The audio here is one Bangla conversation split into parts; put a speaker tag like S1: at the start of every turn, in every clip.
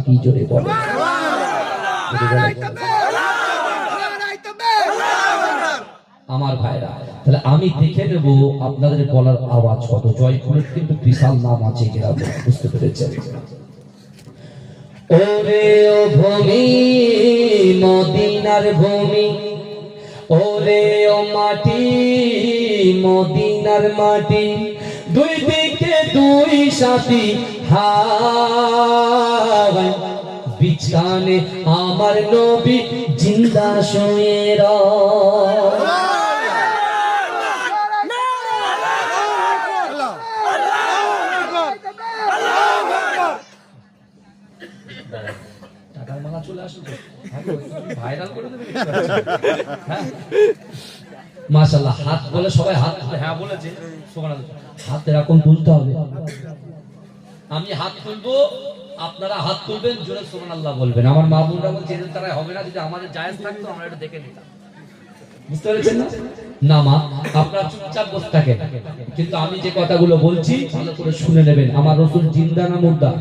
S1: কি জোরে বলে আমার ভাইরা। তাহলে আমি দেখে নেব আপনাদের গলার আওয়াজ কত। জয়পুরের কিন্তু বিশাল নাম আছে গ্রামে, বুঝতে পেরেছেন? ওরে ও ভূমি মদিনার ভূমি, ওরে ও মাটি মদিনার মাটি, দুই দিকে দুই সাথী হায়, বিছানে আমার নবী জিন্দা শুয়ে রয়। মাশাআল্লাহ, হাত বলে সবাই হাত হ্যাঁ বলেছে, হাত এরকম তুলতে হবে। আমি হাত তুলবো, আপনারা হাত তুলবেন, জোরে সুবহানাল্লাহ বলবেন। আমার মা বোনরা বলছে এদের তারা হবে না, যদি আমাদের জায়েজ থাকতো আমরা এটা দেখে নিতাম। বুঝতে পেরেছেন না? না মা, আপনারা চুপচাপ বসে থাকেন, কিন্তু আমি যে কথাগুলো বলছি ভালো করে শুনে নেবেন। আমার রাসূল জিন্দা না মুর্দা?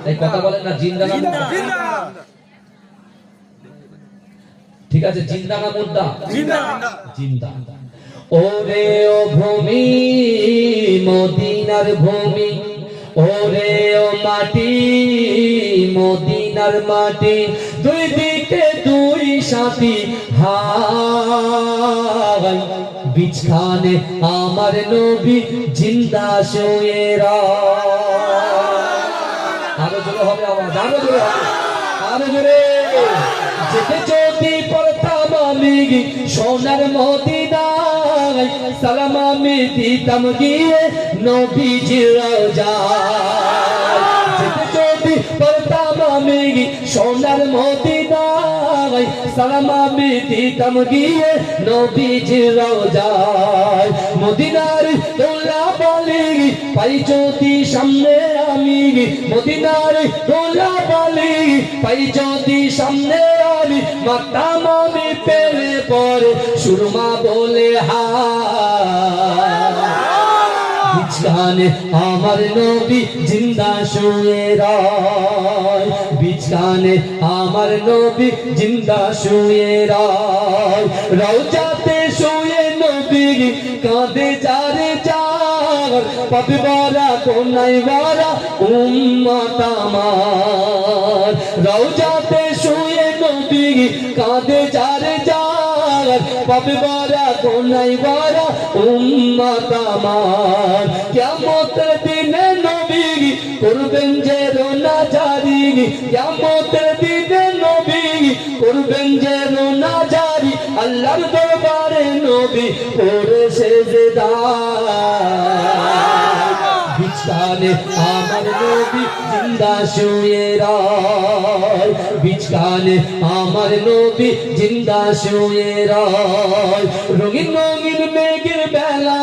S1: এই কথা বলেন না, জিন্দা না মুর্দা? ঠিক আছে, জিন্দা না মুর্দা? জিন্দা। ওরে ও ভূমি মদিনার ভূমি, ওরে ও মাটি মদিনার মাটি, দুই দিকে দুই সাথী হায়, বিছখানে আমার নবী জিন্দা শুয়ে রয়। আরো জোরে হবে আওয়াজ, আরো জোরে হবে, আরো জোরে। যেতে যদি পড়তাম আমি সোনার মদিনায়, সালাম আমি দিতাম গিয়ে নবীজির রওজায়। যেতে যদি পড়তাম আমি সোনার মদিনায়, সালাম আমি দিতাম গিয়ে নবীজির রওজায়। মদিনার দোলা বলি পাই যদি সামনে আমি, মদিনার দোলা বলি পাই যদি সামনে আমি, মাতাম আমি পেলে পরে সুরমা বলে হায়, বিছখানে আমার নবী জিন্দা শুয়ে রয়, বিছখানে আমার নবী জিন্দা শুয়ে রয়। রওজাতে শুয়ে নবী কাঁদে যারে যার, পাপে ভরা কোনায় ভরা উম্মত আমার। রওজাতে শুয়ে নবী কাঁদে যারে যার, পাপে ভরা কোনায় ভরা উম্মত আমার। কিয়ামতের দিনে নবী করবেন যে রোনা জারি, কিয়ামতের দিনে নবী করবেন যে রোনা জারি, আল্লাহর দরবারে নবী করে সেজদা। বিছখানে আমার নবী জিন্দা শুয়ে রয়, বিছখানে আমার নবী জিন্দা শুয়ে রয়। রঙিন রঙিন মেঘের বেলা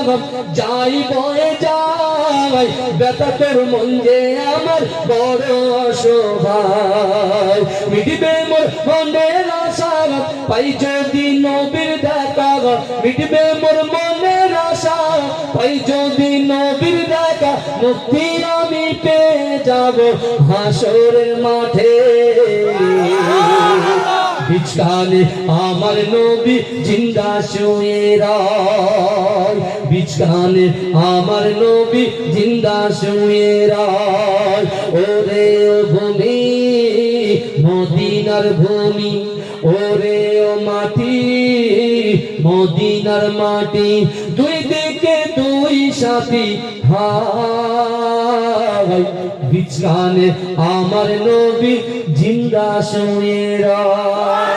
S1: যাই বয়ে যায়, ব্যথা তোর মন যে আমার বড় অসহায়। মিটবে মোর মনের আশা পাই যদি নবীর দেখা, মিটবে মোর মনের আশা পাই যদি নবীর দেখা, মুক্তি আমি পেয়ে যাব হাসরের মাঠে। বিছখানে আমার নবী জিন্দা শুয়ে রয়, বিছখানে আমার নবী জিন্দা শুয়ে রয়। ওরে ও ভূমি মদিনার ভূমি, ওরে ও মাটি মদিনার মাটি, দুই দিকে দুই সাথী হায়, বিছখানে আমার নবী জিন্দা শুয়ে রয়।